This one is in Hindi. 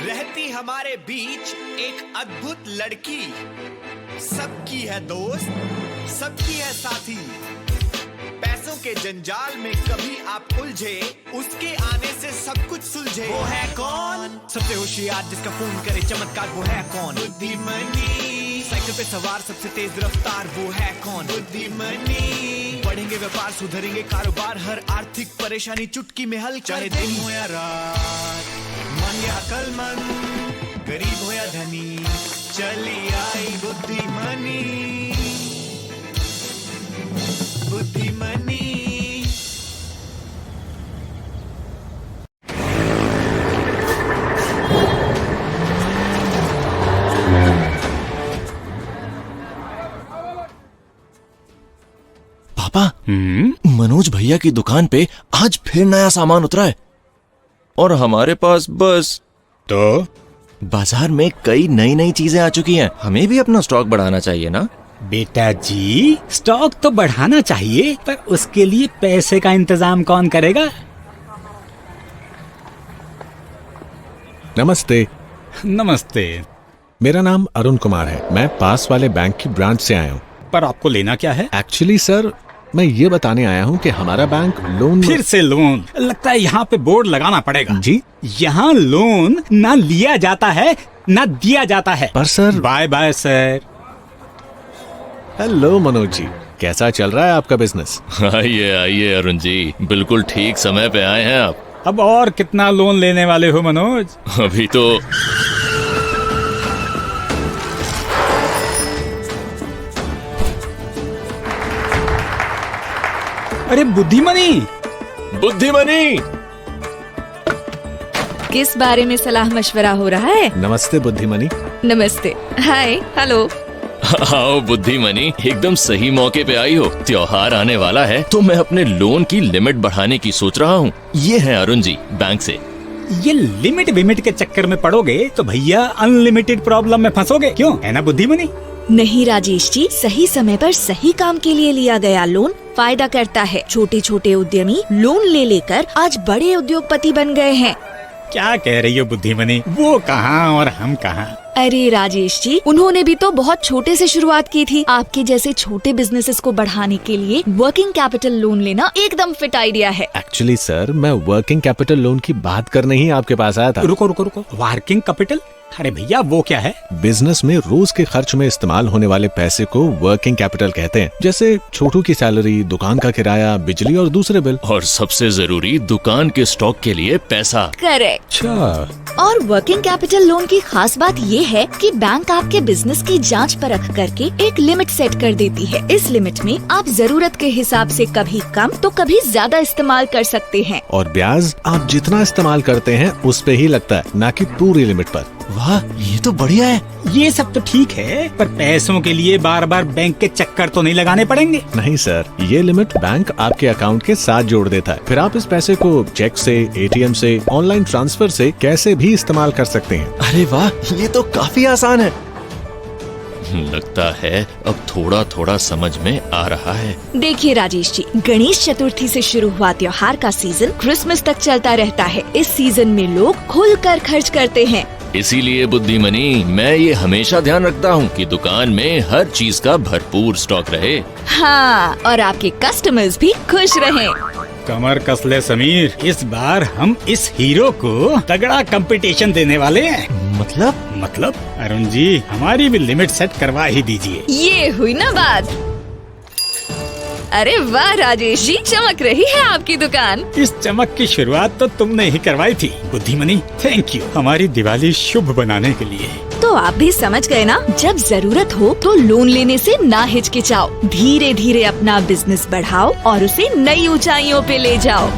रहती हमारे बीच एक अद्भुत लड़की, सबकी है दोस्त, सबकी है साथी। पैसों के जंजाल में कभी आप उलझे, उसके आने से सब कुछ सुलझे। वो है कौन? सबसे होशियार जिसका फोन करे चमत्कार, वो है कौन? बुद्धिमनी। साइकिल पे सवार सबसे तेज रफ्तार, वो है कौन? बुद्धिमनी। बढ़ेंगे व्यापार, सुधरेंगे कारोबार, हर आर्थिक परेशानी चुटकी में हल। चाहे दिन हो या रात, मन या अक्लमंद, गरीब हो या धनी, चली आई बुद्धिमनी। बुद्धिमनी। पापा, मनोज भैया की दुकान पे आज फिर नया सामान उतरा है और हमारे पास बस। तो बाजार में कई नई नई चीजें आ चुकी हैं, हमें भी अपना स्टॉक बढ़ाना चाहिए ना। बेटा जी, स्टॉक तो बढ़ाना चाहिए, पर उसके लिए पैसे का इंतजाम कौन करेगा? नमस्ते। नमस्ते। मेरा नाम अरुण कुमार है, मैं पास वाले बैंक की ब्रांच से आया हूँ। पर आपको लेना क्या है? एक्चुअली सर, मैं ये बताने आया हूँ कि हमारा बैंक लोन। फिर से लोन? लगता है यहाँ पे बोर्ड लगाना पड़ेगा। जी, यहाँ लोन ना लिया जाता है ना दिया जाता है। पर sir. Bye bye sir. Hello Manoj ji, कैसा चल रहा है आपका बिजनेस? आइए आइए अरुण जी, बिल्कुल ठीक समय पे आए हैं आप। अब और कितना लोन लेने वाले हो मनोज? अभी तो अरे बुद्धिमनी। बुद्धिमनी। किस बारे में सलाह मशवरा हो रहा है? नमस्ते बुद्धिमनी। नमस्ते। हाय। हेलो। आओ बुद्धिमनी, एकदम सही मौके पे आई हो। त्योहार आने वाला है तो मैं अपने लोन की लिमिट बढ़ाने की सोच रहा हूँ। ये है अरुण जी, बैंक से। ये लिमिट विमिट के चक्कर में पड़ोगे तो भैया अनलिमिटेड प्रॉब्लम में फंसोगे, क्यों? है ना बुद्धिमनी? नहीं राजेश जी, सही समय पर सही काम के लिए लिया गया लोन फायदा करता है। छोटे छोटे उद्यमी लोन ले लेकर आज बड़े उद्योगपति बन गए हैं। क्या कह रही हो बुद्धिमनी? वो कहाँ और हम कहाँ? अरे राजेश जी, उन्होंने भी तो बहुत छोटे से शुरुआत की थी। आपके जैसे छोटे बिजनेसेस को बढ़ाने के लिए वर्किंग कैपिटल लोन लेना एकदम फिट आइडिया है। एक्चुअली सर, मैं वर्किंग कैपिटल लोन की बात करने ही आपके पास आया था। रुको रुको रुको, वर्किंग कैपिटल? अरे भैया वो क्या है? बिजनेस में रोज के खर्च में इस्तेमाल होने वाले पैसे को वर्किंग कैपिटल कहते हैं, जैसे छोटू की सैलरी, दुकान का किराया, बिजली और दूसरे बिल। और सबसे जरूरी, दुकान के स्टॉक के लिए पैसा। करेक्ट। अच्छा। और वर्किंग कैपिटल लोन की खास बात ये है कि बैंक आपके बिजनेस की जांच परख करके एक लिमिट सेट कर देती है। इस लिमिट में आप जरूरत के हिसाब से कभी कम तो कभी ज्यादा इस्तेमाल कर सकते हैं। और ब्याज आप जितना इस्तेमाल करते हैं उस पे ही लगता है, न कि पूरी लिमिट पर। वाह, ये तो बढ़िया है। ये सब तो ठीक है, पर पैसों के लिए बार बार बैंक के चक्कर तो नहीं लगाने पड़ेंगे। नहीं सर, ये लिमिट बैंक आपके अकाउंट के साथ जोड़ देता है। फिर आप इस पैसे को चेक से, एटीएम से, ऑनलाइन ट्रांसफर से कैसे भी इस्तेमाल कर सकते हैं। अरे वाह, ये तो काफी आसान है। लगता है अब थोड़ा थोड़ा समझ में आ रहा है। देखिए राजेश जी, गणेश चतुर्थी से शुरू हुआ त्योहार का सीजन क्रिसमस तक चलता रहता है। इस सीजन में लोग खुलकर खर्च करते हैं। इसीलिए बुद्धिमनी, मैं ये हमेशा ध्यान रखता हूँ कि दुकान में हर चीज का भरपूर स्टॉक रहे। हाँ, और आपके कस्टमर्स भी खुश रहें। कमर कस ले समीर, इस बार हम इस हीरो को तगड़ा कंपटीशन देने वाले हैं। मतलब अरुण जी, हमारी भी लिमिट सेट करवा ही दीजिए। ये हुई ना बात। अरे वाह राजेश जी, चमक रही है आपकी दुकान। इस चमक की शुरुआत तो तुमने ही करवाई थी बुद्धिमनी। थैंक यू हमारी दिवाली शुभ बनाने के लिए। तो आप भी समझ गए ना, जब जरूरत हो तो लोन लेने से ना हिचकिचाओ। धीरे धीरे अपना बिजनेस बढ़ाओ और उसे नई ऊंचाइयों पे ले जाओ।